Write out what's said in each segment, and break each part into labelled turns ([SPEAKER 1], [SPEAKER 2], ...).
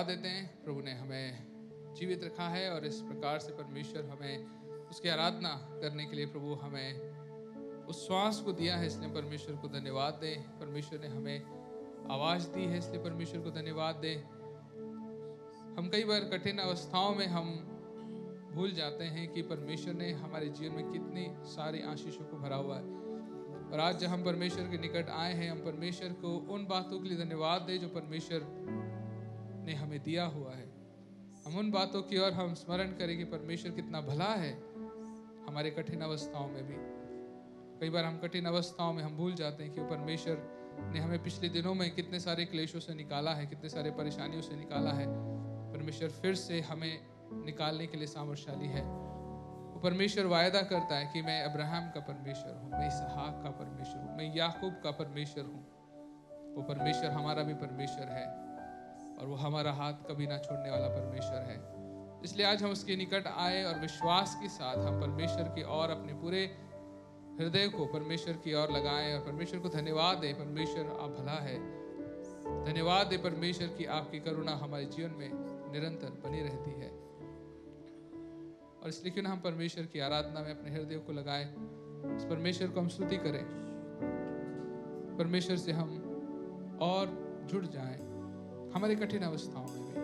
[SPEAKER 1] धन्यवाद देते हैं। प्रभु ने हमें जीवित रखा है और इस प्रकार से परमेश्वर हमें उसकी आराधना करने के लिए प्रभु हमें उस श्वास को दिया है, इसलिए परमेश्वर को धन्यवाद दें। परमेश्वर ने हमें आवाज़ दी है, इसलिए परमेश्वर को धन्यवाद दें। हम कई बार कठिन अवस्थाओं में हम भूल जाते हैं कि परमेश्वर ने हमारे जीवन में कितनी सारी आशीषों को भरा हुआ है। और आज जब हम परमेश्वर के निकट आए हैं, हम परमेश्वर को उन बातों के लिए धन्यवाद दें जो परमेश्वर ने हमें दिया हुआ है। हम उन बातों की ओर हम स्मरण करें कि परमेश्वर कितना भला है हमारे कठिन अवस्थाओं में भी। कई बार हम कठिन अवस्थाओं में हम भूल जाते हैं कि परमेश्वर ने हमें पिछले दिनों में कितने सारे क्लेशों से निकाला है, कितने सारे परेशानियों से निकाला है। परमेश्वर फिर से हमें निकालने के लिए सामर्थ्यशाली है। वो परमेश्वर वायदा करता है कि मैं अब्राहम का परमेश्वर हूँ, मैं इसहाक का परमेश्वर हूँ, मैं याकूब का परमेश्वर हूँ। वो परमेश्वर हमारा भी परमेश्वर है और वो हमारा हाथ कभी ना छोड़ने वाला परमेश्वर है। इसलिए आज हम उसके निकट आए और विश्वास के साथ हम परमेश्वर की ओर अपने पूरे हृदय को परमेश्वर की ओर लगाएं और परमेश्वर को धन्यवाद दें। परमेश्वर आप भला है। धन्यवाद दें परमेश्वर की आपकी करुणा हमारे जीवन में निरंतर बनी रहती है। और इसलिए क्यों ना हम परमेश्वर की आराधना में अपने हृदय को लगाएं, इस परमेश्वर को हम स्तुति करें, परमेश्वर से हम और जुड़ जाएं हमारे कठिन अवस्थाओं में भी,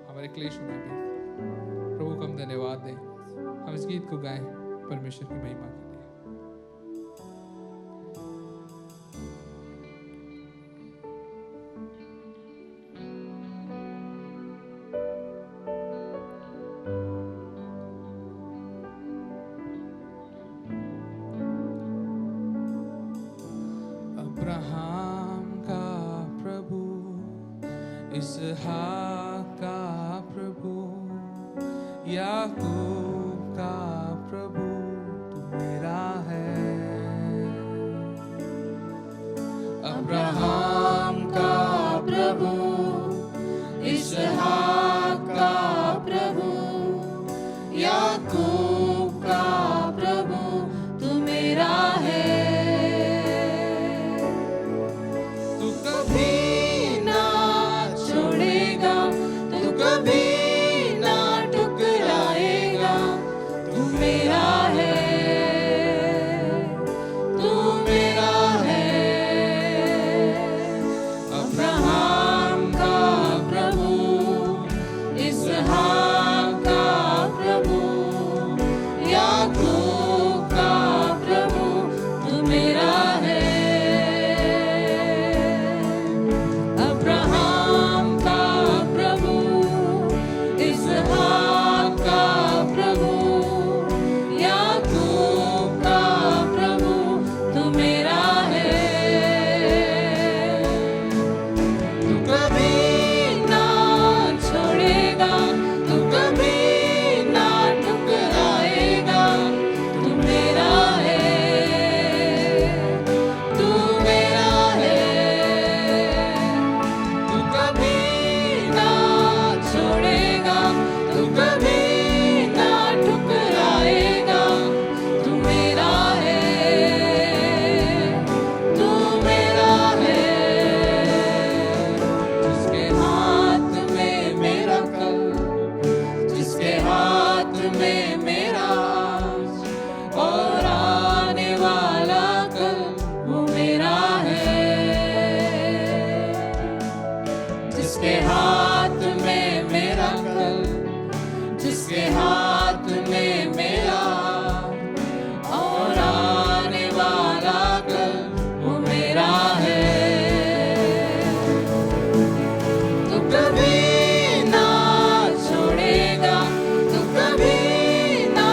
[SPEAKER 1] हमारे क्लेशों में भी। प्रभु को हम धन्यवाद दें। हम इस गीत को गाएं परमेश्वर की महिमा के लिए।
[SPEAKER 2] अब्राहम का प्रभु, इसहाक का प्रभु, याकूब का प्रभु तू मेरा है। अब्राहम का प्रभु, इसहाक का प्रभु, याकूब का प्रभु तू मेरा है। तू कभी ना छोड़ेगा, तू कभी ना ठुकराएगा, तू मेरा है, तू मेरा है। अब्राहम का प्रभु, इसहाक का प्रभु, याकूब का प्रभु तू मेरा है। अब्राहम का प्रभु, इसहाक का प्रभु, याकूब का प्रभु तू मेरा है। तू कभी ना छोड़ेगा, तू कभी ना ठुकराएगा, तू मेरा है, तू मेरा है। तू कभी ना छोड़ेगा, तू कभी ना ठुकराएगा, तू मेरा है, तू मेरा है। जिसके हाथ में मेरा कल, जिसके हाथ में मेरा आज और आने वाला कल, वो मेरा है। जिसके हाथ में मेरा कल, जिसके हाथ में मेरा और आने वाला कल, वो मेरा है। तू कभी ना छोड़ेगा, तू कभी ना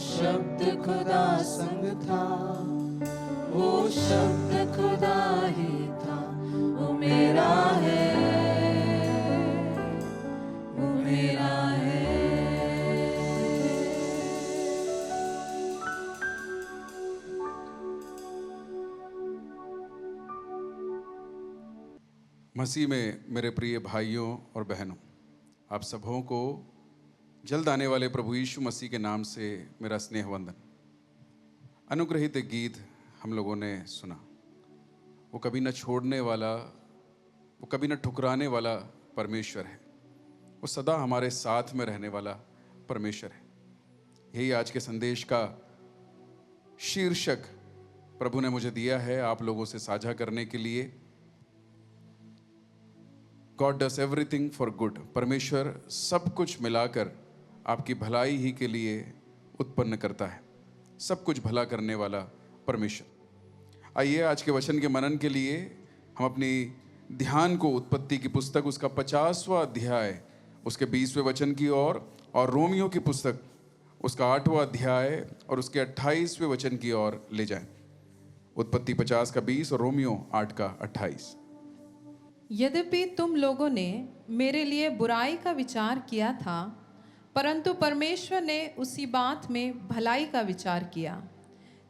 [SPEAKER 2] शब्द खुदा संग था, वो शब्द खुदा ही था, वो मेरा है, वो मेरा है।
[SPEAKER 3] मसीह में मेरे प्रिय भाइयों और बहनों, आप सबों को जल्द आने वाले प्रभु यीशु मसीह के नाम से मेरा स्नेह वंदन। अनुग्रहित एक गीत हम लोगों ने सुना। वो कभी न छोड़ने वाला, वो कभी न ठुकराने वाला परमेश्वर है। वो सदा हमारे साथ में रहने वाला परमेश्वर है। यही आज के संदेश का शीर्षक प्रभु ने मुझे दिया है आप लोगों से साझा करने के लिए। God does everything for good। परमेश्वर सब कुछ मिलाकर आपकी भलाई ही के लिए उत्पन्न करता है। सब कुछ भला करने वाला परमेश्वर। आइए आज के वचन के मनन के लिए हम अपनी ध्यान को उत्पत्ति की पुस्तक उसका 50वां अध्याय उसके 20वें वचन की ओर और रोमियो की पुस्तक उसका 8वां अध्याय और उसके 28वें वचन की ओर ले जाएं। उत्पत्ति 50 का 20 और रोमियो 8 का 28।
[SPEAKER 4] यद्यपि तुम लोगों ने मेरे लिए बुराई का विचार किया था, परंतु परमेश्वर ने उसी बात में भलाई का विचार किया,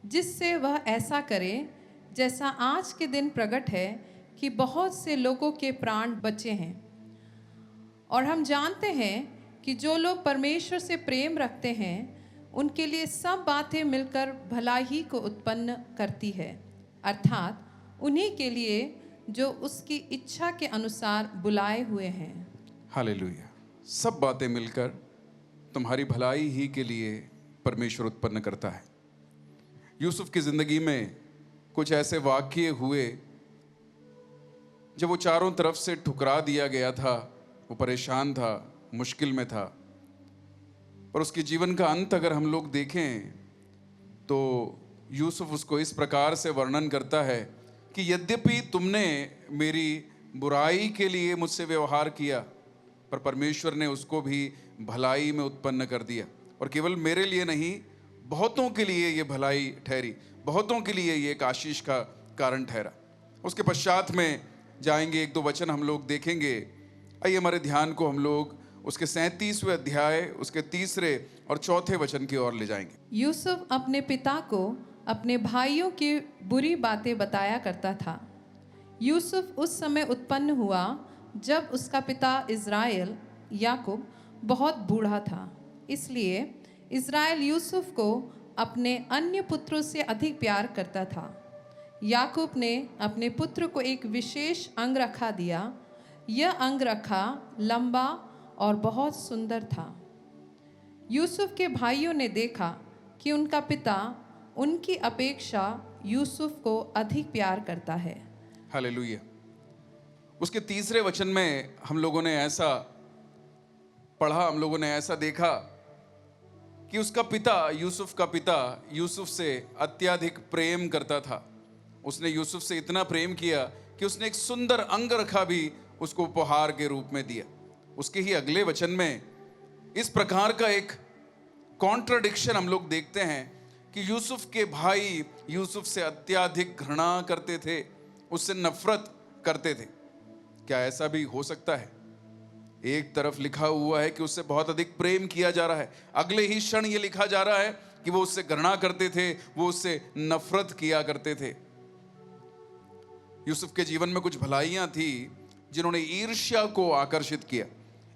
[SPEAKER 4] जिससे वह ऐसा करे जैसा आज के दिन प्रकट है कि बहुत से लोगों के प्राण बचे हैं। और हम जानते हैं कि जो लोग परमेश्वर से प्रेम रखते हैं उनके लिए सब बातें मिलकर भलाई ही को उत्पन्न करती है, अर्थात उन्हीं के लिए जो उसकी इच्छा के अनुसार बुलाए हुए हैं।
[SPEAKER 3] हालेलुया। सब बातें मिलकर तुम्हारी भलाई ही के लिए परमेश्वर उत्पन्न करता है। यूसुफ की जिंदगी में कुछ ऐसे वाक़ये हुए जब वो चारों तरफ से ठुकरा दिया गया था, वो परेशान था, मुश्किल में था। पर उसके जीवन का अंत अगर हम लोग देखें तो यूसुफ उसको इस प्रकार से वर्णन करता है कि यद्यपि तुमने मेरी बुराई के लिए मुझसे व्यवहार किया, पर परमेश्वर ने उसको भी भलाई में उत्पन्न कर दिया। और केवल मेरे लिए नहीं, बहुतों के लिए ये भलाई ठहरी, बहुतों के लिए ये एक आशीष का कारण ठहरा। उसके पश्चात में जाएंगे, एक दो वचन हम लोग देखेंगे। आइए हमारे ध्यान को हम लोग उसके 37वें अध्याय उसके 3 और 4 वचन की ओर ले जाएंगे।
[SPEAKER 4] यूसुफ अपने पिता को अपने भाइयों की बुरी बातें बताया करता था। यूसुफ उस समय उत्पन्न हुआ जब उसका पिता इज़राइल याकूब बहुत बूढ़ा था। इसलिए इज़राइल यूसुफ को अपने अन्य पुत्रों से अधिक प्यार करता था। याकूब ने अपने पुत्र को एक विशेष अंगरखा दिया। यह अंगरखा लंबा और बहुत सुंदर था। यूसुफ के भाइयों ने देखा कि उनका पिता उनकी अपेक्षा यूसुफ को अधिक प्यार करता है।
[SPEAKER 3] हालेलुया। उसके 3 वचन में हम लोगों ने ऐसा पढ़ा, हम लोगों ने ऐसा देखा कि उसका पिता, यूसुफ का पिता यूसुफ से अत्यधिक प्रेम करता था। उसने यूसुफ से इतना प्रेम किया कि उसने एक सुंदर अंगरखा भी उसको उपहार के रूप में दिया। उसके ही अगले वचन में इस प्रकार का एक कॉन्ट्राडिक्शन हम लोग देखते हैं कि यूसुफ के भाई यूसुफ से अत्यधिक घृणा करते थे, उससे नफरत करते थे। क्या ऐसा भी हो सकता है? एक तरफ लिखा हुआ है कि उससे बहुत अधिक प्रेम किया जा रहा है, अगले ही क्षण ये लिखा जा रहा है कि वो उससे घृणा करते थे, वो उससे नफरत किया करते थे। यूसुफ के जीवन में कुछ भलाइयां थी जिन्होंने ईर्ष्या को आकर्षित किया।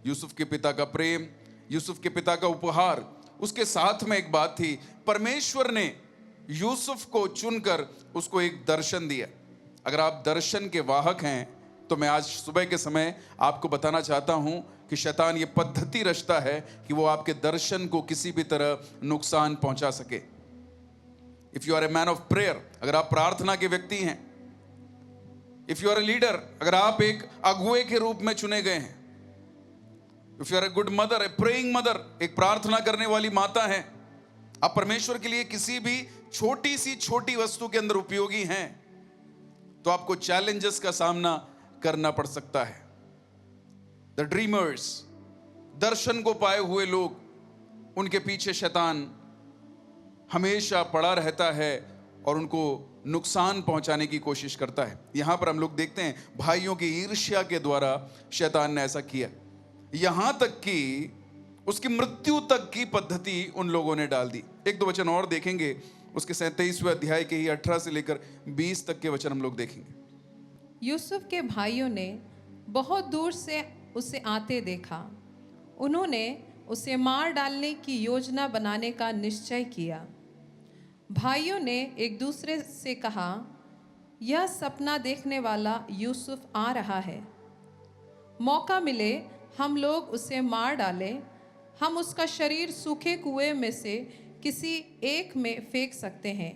[SPEAKER 3] यूसुफ के पिता का प्रेम, यूसुफ के पिता का उपहार, उसके साथ में एक बात थी, परमेश्वर ने यूसुफ को चुनकर उसको एक दर्शन दिया। अगर आप दर्शन के वाहक हैं तो मैं आज सुबह के समय आपको बताना चाहता हूं कि शैतान ये पद्धति रचता है कि वो आपके दर्शन को किसी भी तरह नुकसान पहुंचा सके। If you are a man of prayer, अगर आप प्रार्थना के व्यक्ति हैं, if you are a leader, अगर आप एक अगुए के रूप में चुने गए हैं, if you are a good mother, a praying mother, एक प्रार्थना करने वाली माता हैं, आप परमेश्वर के लिए किसी भी छोटी सी छोटी वस्तु के अंदर उपयोगी हैं, तो आपको चैलेंजेस का सामना करना पड़ सकता है। द ड्रीमर्स, दर्शन को पाए हुए लोग, उनके पीछे शैतान हमेशा पड़ा रहता है और उनको नुकसान पहुंचाने की कोशिश करता है। यहां पर हम लोग देखते हैं भाइयों की ईर्ष्या के द्वारा शैतान ने ऐसा किया, यहां तक कि उसकी मृत्यु तक की पद्धति उन लोगों ने डाल दी। एक दो वचन और देखेंगे, उसके 37वें अध्याय के ही 18 से लेकर 20 तक के वचन हम लोग देखेंगे।
[SPEAKER 4] यूसुफ के भाइयों ने बहुत दूर से उसे आते देखा। उन्होंने उसे मार डालने की योजना बनाने का निश्चय किया। भाइयों ने एक दूसरे से कहा, यह सपना देखने वाला यूसुफ आ रहा है, मौका मिले हम लोग उसे मार डालें। हम उसका शरीर सूखे कुएं में से किसी एक में फेंक सकते हैं।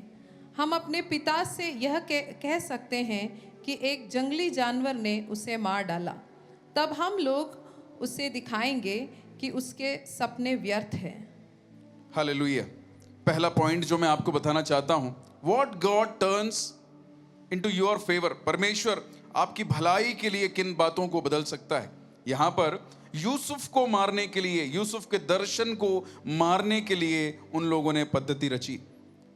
[SPEAKER 4] हम अपने पिता से यह कह सकते हैं कि एक जंगली जानवर ने उसे मार डाला, तब हम लोग उसे दिखाएंगे कि उसके सपने व्यर्थ हैं।
[SPEAKER 3] हालेलुया। पहला पॉइंट जो मैं आपको बताना चाहता हूं, what God turns into your favour, परमेश्वर आपकी भलाई के लिए किन बातों को बदल सकता है। यहां पर यूसुफ को मारने के लिए, यूसुफ के दर्शन को मारने के लिए उन लोगों ने पद्धति रची,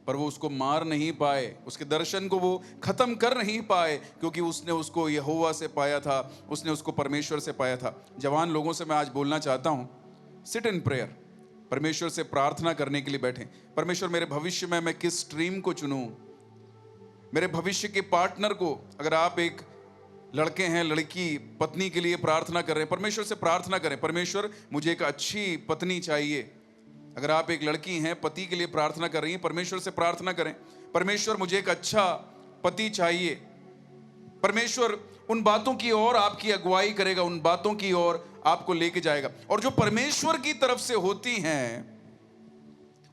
[SPEAKER 3] पर वो उसको मार नहीं पाए, उसके दर्शन को वो खत्म कर नहीं पाए, क्योंकि उसने उसको यहोवा से पाया था, उसने उसको परमेश्वर से पाया था। जवान लोगों से मैं आज बोलना चाहता हूं, सिट इन प्रेयर, परमेश्वर से प्रार्थना करने के लिए बैठें। परमेश्वर मेरे भविष्य में मैं किस स्ट्रीम को चुनूं, मेरे भविष्य के पार्टनर को, अगर आप एक लड़के हैं, लड़की, पत्नी के लिए प्रार्थना कर रहे हैं, परमेश्वर से प्रार्थना करें, परमेश्वर मुझे एक अच्छी पत्नी चाहिए। अगर आप एक लड़की हैं, पति के लिए प्रार्थना कर रही हैं, परमेश्वर से प्रार्थना करें, परमेश्वर मुझे एक अच्छा पति चाहिए। परमेश्वर उन बातों की ओर आपकी अगुवाई करेगा, उन बातों की ओर आपको लेके जाएगा, और जो परमेश्वर की तरफ से होती हैं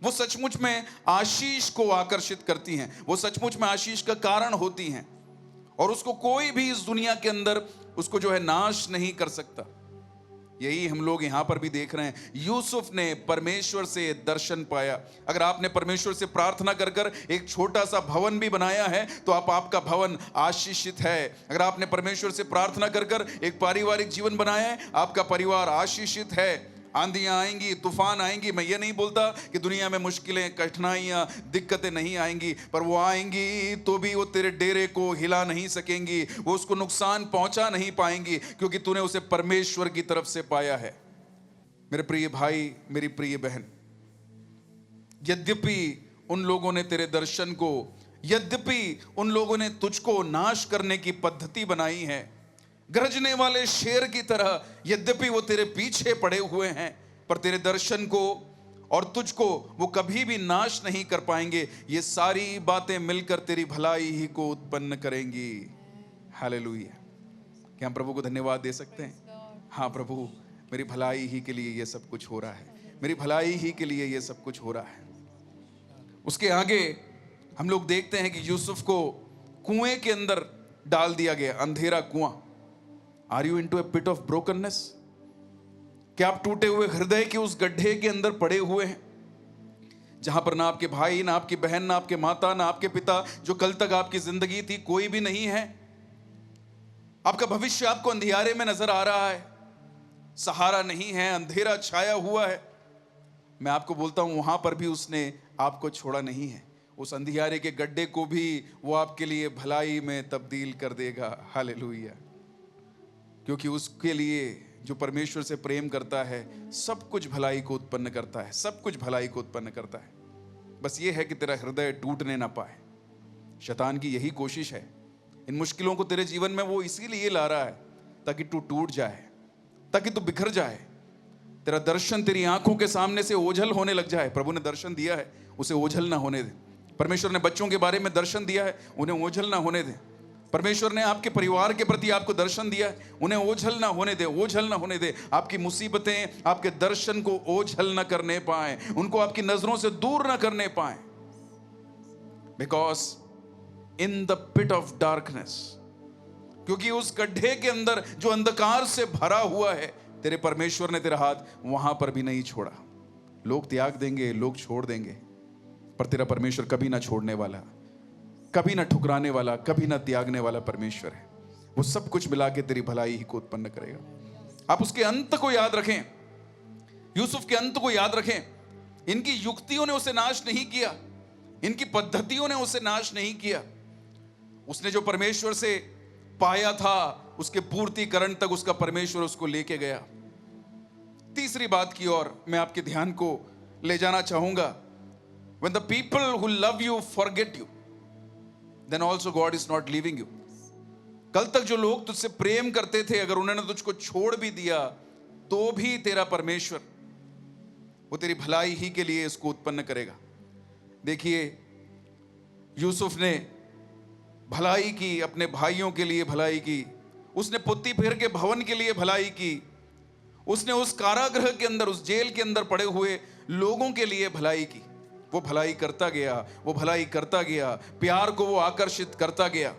[SPEAKER 3] वो सचमुच में आशीष को आकर्षित करती हैं, वो सचमुच में आशीष का कारण होती हैं, और उसको कोई भी इस दुनिया के अंदर उसको जो है नाश नहीं कर सकता। यही हम लोग यहां पर भी देख रहे हैं। यूसुफ ने परमेश्वर से दर्शन पाया। अगर आपने परमेश्वर से प्रार्थना कर कर एक छोटा सा भवन भी बनाया है तो आपका भवन आशीषित है। अगर आपने परमेश्वर से प्रार्थना कर कर एक पारिवारिक जीवन बनाया है, आपका परिवार आशीषित है। आंधियां आएंगी, तूफान आएंगी, मैं ये नहीं बोलता कि दुनिया में मुश्किलें, कठिनाइयां, दिक्कतें नहीं आएंगी, पर वो आएंगी तो भी वो तेरे डेरे को हिला नहीं सकेंगी, वो उसको नुकसान पहुंचा नहीं पाएंगी, क्योंकि तूने उसे परमेश्वर की तरफ से पाया है। मेरे प्रिय भाई, मेरी प्रिय बहन, यद्यपि उन लोगों ने तेरे दर्शन को, यद्यपि उन लोगों ने तुझको नाश करने की पद्धति बनाई है, गरजने वाले शेर की तरह, यद्यपि वो तेरे पीछे पड़े हुए हैं, पर तेरे दर्शन को और तुझको वो कभी भी नाश नहीं कर पाएंगे। ये सारी बातें मिलकर तेरी भलाई ही को उत्पन्न करेंगी। हालेलुया। क्या हम प्रभु को धन्यवाद दे सकते हैं? हाँ प्रभु, मेरी भलाई ही के लिए ये सब कुछ हो रहा है, मेरी भलाई ही के लिए ये सब कुछ हो रहा है। उसके आगे हम लोग देखते हैं कि यूसुफ को कुएं के अंदर डाल दिया गया, अंधेरा कुआं। Are you into a pit of brokenness? क्या आप टूटे हुए हृदय के उस गड्ढे के अंदर पड़े हुए हैं, जहां पर ना आपके भाई, ना आपकी बहन, ना आपके माता, ना आपके पिता, जो कल तक आपकी जिंदगी थी, कोई भी नहीं है। आपका भविष्य आपको अंधियारे में नजर आ रहा है, सहारा नहीं है, अंधेरा छाया हुआ है। मैं आपको बोलता हूं, वहां पर भी उसने आपको छोड़ा नहीं है। उस अंधियारे के गड्ढे को भी वो आपके लिए भलाई में तब्दील कर देगा। हालेलुया। क्योंकि उसके लिए जो परमेश्वर से प्रेम करता है, सब कुछ भलाई को उत्पन्न करता है, सब कुछ भलाई को उत्पन्न करता है। बस ये है कि तेरा हृदय टूटने ना पाए। शैतान की यही कोशिश है। इन मुश्किलों को तेरे जीवन में वो इसीलिए ला रहा है ताकि तू टूट जाए, ताकि तू बिखर जाए, तेरा दर्शन तेरी आंखों के सामने से ओझल होने लग जाए। प्रभु ने दर्शन दिया है, उसे ओझल ना होने दे। परमेश्वर ने बच्चों के बारे में दर्शन दिया है, उन्हें ओझल ना होने दे। परमेश्वर ने आपके परिवार के प्रति आपको दर्शन दिया है, उन्हें ओझल ना होने दे, ओझल ना होने दे। आपकी मुसीबतें आपके दर्शन को ओझल ना करने पाए, उनको आपकी नजरों से दूर ना करने पाए। Because in the pit of darkness, क्योंकि उस गड्ढे के अंदर जो अंधकार से भरा हुआ है, तेरे परमेश्वर ने तेरा हाथ वहां पर भी नहीं छोड़ा। लोग त्याग देंगे, लोग छोड़ देंगे, पर तेरा परमेश्वर कभी ना छोड़ने वाला, कभी ना ठुकराने वाला, कभी ना त्यागने वाला परमेश्वर है। वो सब कुछ मिला के तेरी भलाई ही को उत्पन्न करेगा। आप उसके अंत को याद रखें, यूसुफ के अंत को याद रखें। इनकी युक्तियों ने उसे नाश नहीं किया, इनकी पद्धतियों ने उसे नाश नहीं किया। उसने जो परमेश्वर से पाया था उसके पूर्तिकरण तक उसका परमेश्वर उसको लेके गया। तीसरी बात की ओर मैं आपके ध्यान को ले जाना चाहूंगा। When the people who love you forget you, then also God is not leaving you. कल तक जो लोग तुझसे प्रेम करते थे, अगर उन्होंने तुझको छोड़ भी दिया तो भी तेरा परमेश्वर वो तेरी भलाई ही के लिए इसको उत्पन्न करेगा। देखिए, यूसुफ ने भलाई की, अपने भाइयों के लिए भलाई की, उसने पुत्तीफेर के भवन के लिए भलाई की, उसने उस कारागृह के अंदर, उस जेल के अंदर पड़े हुए लोगों के लिए भलाई की। वो भलाई करता गया, वो भलाई करता गया, प्यार को वो आकर्षित करता गया।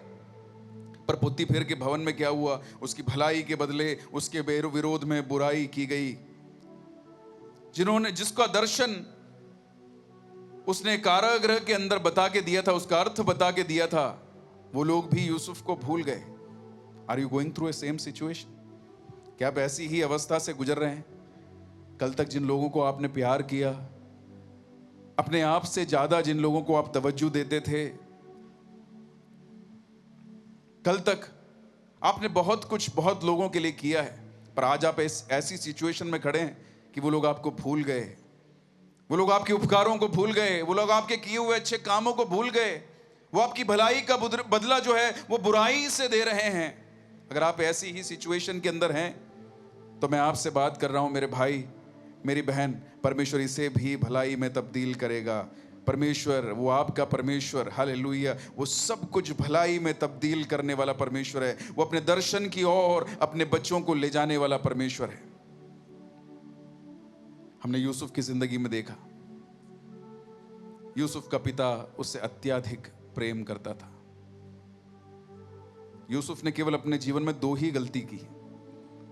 [SPEAKER 3] पर पुत्तीफेर के भवन में क्या हुआ? उसकी भलाई के बदले उसके विरोध में बुराई की गई। जिसका दर्शन उसने कारागृह के अंदर बता के दिया था, उसका अर्थ बता के दिया था, वो लोग भी यूसुफ को भूल गए। Are you going through a same situation? क्या आप ऐसी ही अवस्था से गुजर रहे हैं? कल तक जिन लोगों को आपने प्यार किया, अपने आप से ज्यादा जिन लोगों को आप तवज्जो देते थे, कल तक आपने बहुत कुछ बहुत लोगों के लिए किया है, पर आज आप ऐसी सिचुएशन में खड़े हैं कि वो लोग आपको भूल गए, वो लोग आपके उपकारों को भूल गए, वो लोग आपके किए हुए अच्छे कामों को भूल गए, वो आपकी भलाई का बदला जो है वो बुराई से दे रहे हैं। अगर आप ऐसी ही सिचुएशन के अंदर हैं तो मैं आपसे बात कर रहा हूं, मेरे भाई, मेरी बहन, परमेश्वर इसे भी भलाई में तब्दील करेगा। परमेश्वर, वो आपका परमेश्वर, हालेलुया, वो सब कुछ भलाई में तब्दील करने वाला परमेश्वर है। वो अपने दर्शन की ओर अपने बच्चों को ले जाने वाला परमेश्वर है। हमने यूसुफ की जिंदगी में देखा, यूसुफ का पिता उससे अत्यधिक प्रेम करता था। यूसुफ ने केवल अपने जीवन में 2 ही गलती की।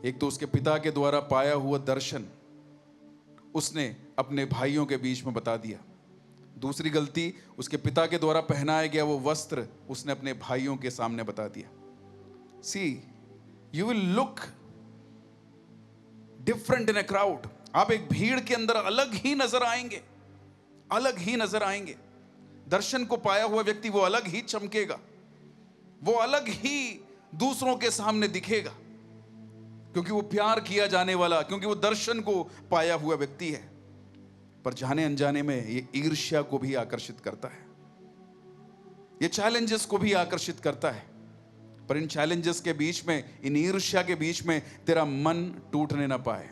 [SPEAKER 3] एक तो उसके पिता के द्वारा पाया हुआ दर्शन उसने अपने भाइयों के बीच में बता दिया। दूसरी गलती, उसके पिता के द्वारा पहनाया गया वो वस्त्र उसने अपने भाइयों के सामने बता दिया। See, you will look different in a crowd. आप एक भीड़ के अंदर अलग ही नजर आएंगे, अलग ही नजर आएंगे। दर्शन को पाया हुआ व्यक्ति वो अलग ही चमकेगा, वो अलग ही दूसरों के सामने दिखेगा, क्योंकि वो प्यार किया जाने वाला, क्योंकि वो दर्शन को पाया हुआ व्यक्ति है। पर जाने अनजाने में ये ईर्ष्या को भी आकर्षित करता है, ये चैलेंजेस को भी आकर्षित करता है। पर इन चैलेंजेस के बीच में, इन ईर्ष्या के बीच में तेरा मन टूटने ना पाए।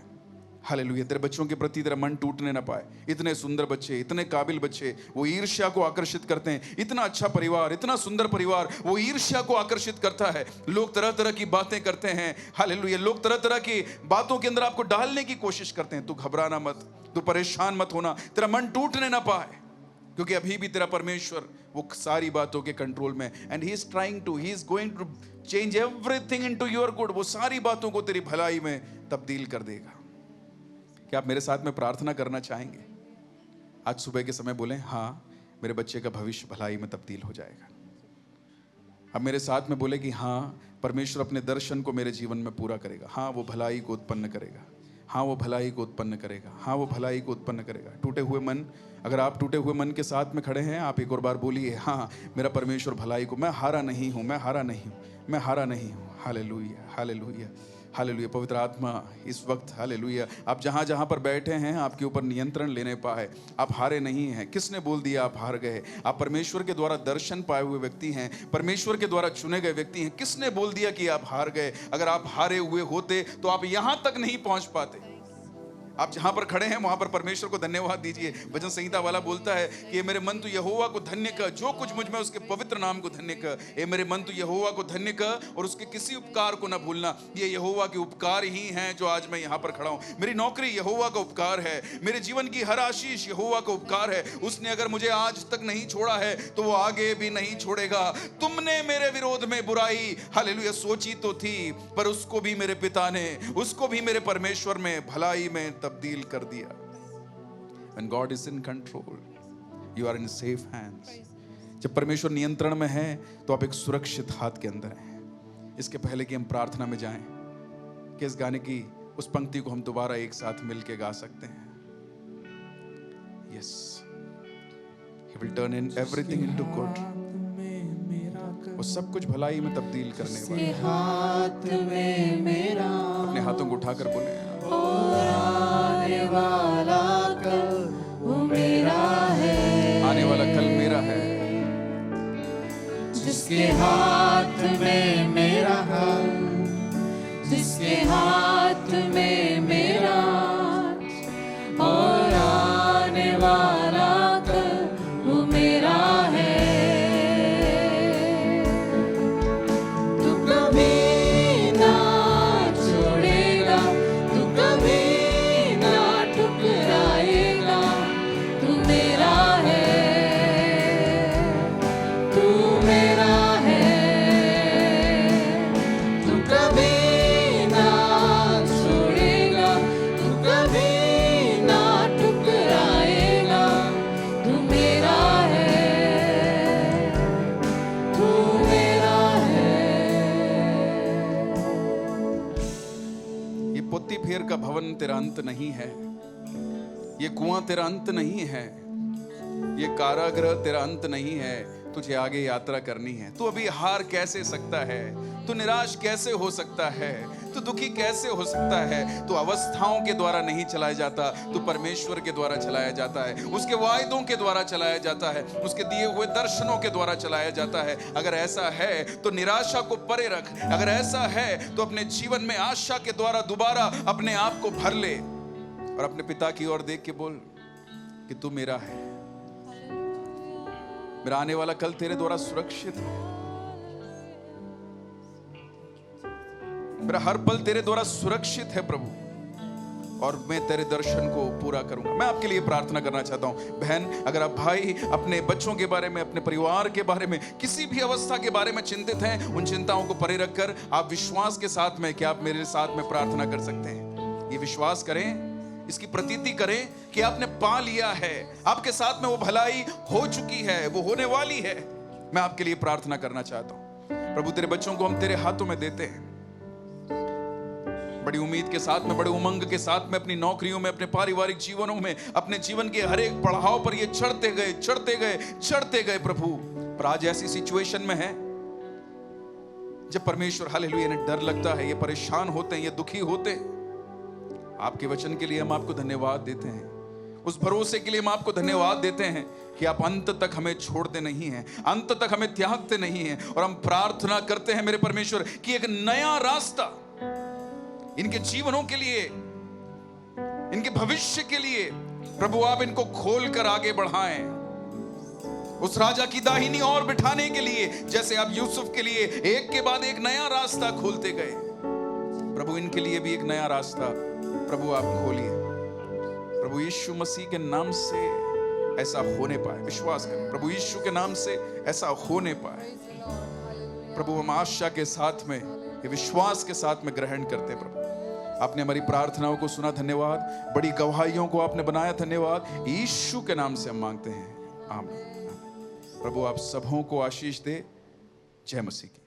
[SPEAKER 3] हालेलुया, तेरे बच्चों के प्रति तेरा मन टूटने ना पाए। इतने सुंदर बच्चे, इतने काबिल बच्चे, वो ईर्ष्या को आकर्षित करते हैं। इतना अच्छा परिवार, इतना सुंदर परिवार, वो ईर्ष्या को आकर्षित करता है। लोग तरह तरह की बातें करते हैं, हालेलुया, लोग तरह तरह की बातों के अंदर आपको डालने की कोशिश करते हैं। तू घबराना मत, तू परेशान मत होना, तेरा मन टूटने ना पाए, क्योंकि अभी भी तेरा परमेश्वर वो सारी बातों के कंट्रोल में। And he is trying to, he is going to change everything into your good. वो सारी बातों को तेरी भलाई में तब्दील कर देगा। क्या आप मेरे साथ में प्रार्थना करना चाहेंगे? आज सुबह के समय बोलें, हाँ, मेरे बच्चे का भविष्य भलाई में तब्दील हो जाएगा। अब मेरे साथ में बोले कि हाँ, परमेश्वर अपने दर्शन को मेरे जीवन में पूरा करेगा। हाँ, वो भलाई को उत्पन्न करेगा। हाँ, वो भलाई को उत्पन्न करेगा। हाँ, वो भलाई को उत्पन्न करेगा। टूटे हुए मन, अगर आप टूटे हुए मन के साथ में खड़े हैं, आप एक और बार बोलिए, हाँ, मेरा परमेश्वर भलाई को, मैं हारा नहीं हूँ, मैं हारा नहीं हूँ, मैं हारा नहीं हूँ। Hallelujah, hallelujah, hallelujah. पवित्र आत्मा इस वक्त, हालेलुया, आप जहाँ जहाँ पर बैठे हैं आपके ऊपर नियंत्रण लेने पाए। आप हारे नहीं हैं। किसने बोल दिया आप हार गए? आप परमेश्वर के द्वारा दर्शन पाए हुए व्यक्ति हैं, परमेश्वर के द्वारा चुने गए व्यक्ति हैं। किसने बोल दिया कि आप हार गए? अगर आप हारे हुए होते तो आप यहाँ तक नहीं पहुँच पाते। आप जहां पर खड़े हैं वहां पर परमेश्वर को धन्यवाद दीजिए। भजन संहिता वाला बोलता है कि ये मेरे मन तू यहोवा को धन्य कर, जो कुछ मुझ में उसके पवित्र नाम को धन्य कर। ये मेरे मन तू यहोवा को धन्य कर और उसके किसी उपकार को ना भूलना। ये यहोवा के उपकार ही हैं जो आज मैं यहाँ पर खड़ा हूँ। मेरी नौकरी यहोवा का उपकार है, मेरे जीवन की हर आशीष यहोवा का उपकार है। उसने अगर मुझे आज तक नहीं छोड़ा है तो वो आगे भी नहीं छोड़ेगा। तुमने मेरे विरोध में बुराई, हालेलुया, सोची तो थी, पर उसको भी मेरे पिता ने, उसको भी मेरे परमेश्वर में भलाई में तब्दील कर दिया। When God is in control, you are in safe hands. जब परमेश्वर नियंत्रण में है तो आप एक सुरक्षित हाथ के अंदर हैं। इसके पहले कि हम प्रार्थना में जाएं, कि इस गाने की उस पंक्ति को हम दोबारा एक साथ मिलके गा सकते हैं। Yes, will turn in everything into good.
[SPEAKER 2] में मेरा कर,
[SPEAKER 3] वो सब कुछ भलाई में तब्दील करने वाला।
[SPEAKER 2] के हाथ में मेरा
[SPEAKER 3] अपने हाथों को उठाकर बोले,
[SPEAKER 2] आने वाला कल वो मेरा है,
[SPEAKER 3] आने वाला कल मेरा है।
[SPEAKER 2] जिसके हाथ में मेरा हाथ, जिसके हाथ में मेरा और आने वाला कल वो मेरा है। तू कभी ना छोड़ेगा, तू कभी ना ठुकराएगा, तू मेरा है, तू मेरा है। तू कभी ना छोड़ेगा, तू कभी ना ठुकराएगा, तू मेरा है, तू मेरा है।
[SPEAKER 3] ये पोती फेर का भवन तेरा अंत नहीं है, ये कुआं तेरा अंत नहीं है, ये कारागृह तेरा अंत नहीं है। तुझे आगे यात्रा करनी है। तू अभी हार कैसे सकता है? तू निराश कैसे हो सकता है? तू दुखी कैसे हो सकता है? तू अवस्थाओं के द्वारा नहीं चलाया जाता, तू परमेश्वर के द्वारा चलाया जाता है, उसके वायदों के द्वारा चलाया जाता है, उसके दिए हुए दर्शनों के द्वारा चलाया जाता है। अगर ऐसा है तो निराशा को परे रख। अगर ऐसा है तो अपने जीवन में आशा के द्वारा दोबारा अपने आप को भर ले और अपने पिता की ओर देख के बोल कि तू मेरा है, मेरा आने वाला कल तेरे द्वारा सुरक्षित है, मेरा हर पल तेरे द्वारा सुरक्षित है प्रभु, और मैं तेरे दर्शन को पूरा करूंगा। मैं आपके लिए प्रार्थना करना चाहता हूं। बहन, अगर आप भाई अपने बच्चों के बारे में, अपने परिवार के बारे में, किसी भी अवस्था के बारे में चिंतित हैं, उन चिंताओं को परे रखकर आप विश्वास के साथ में, क्या आप मेरे साथ में प्रार्थना कर सकते हैं? ये विश्वास करें, इसकी प्रतीति करें कि आपने पा लिया है, आपके साथ में वो भलाई हो चुकी है, वो होने वाली है। मैं आपके लिए प्रार्थना करना चाहता हूं। प्रभु, तेरे बच्चों को हम तेरे हाथों में देते हैं, बड़ी उम्मीद के साथ में, बड़े उमंग के साथ में, अपनी नौकरियों में, अपने पारिवारिक जीवनों में, अपने जीवन के हर एक पड़ाव पर ये चढ़ते गए, चढ़ते गए, चढ़ते गए प्रभु। पर आज ऐसी सिचुएशन में है जब परमेश्वर, हालेलुया, इन्हें डर लगता है, ये परेशान होते हैं, ये दुखी होते हैं। आपके वचन के लिए हम आपको धन्यवाद देते हैं, उस भरोसे के लिए हम आपको धन्यवाद देते हैं कि आप अंत तक हमें छोड़ते नहीं हैं, अंत तक हमें त्यागते नहीं हैं। और हम प्रार्थना करते हैं मेरे परमेश्वर कि एक नया रास्ता इनके जीवनों के लिए, इनके भविष्य के लिए प्रभु आप इनको खोल कर आगे बढ़ाएं, उस राजा की दाहिनी ओर बिठाने के लिए, जैसे आप यूसुफ के लिए एक के बाद एक नया रास्ता खोलते गए। प्रभु, इनके लिए भी एक नया रास्ता प्रभु आप खोलिए। प्रभु यीशु मसीह के नाम से ऐसा होने पाए, विश्वास करें। प्रभु यीशु के नाम से ऐसा होने पाए। प्रभु, हम आशा के साथ में, विश्वास के साथ में ग्रहण करते। प्रभु, आपने हमारी प्रार्थनाओं को सुना, धन्यवाद। बड़ी गवाहियों को आपने बनाया, धन्यवाद। यीशु के नाम से हम मांगते हैं, आमीन। प्रभु आप सबों को आशीष दे। जय मसीह की।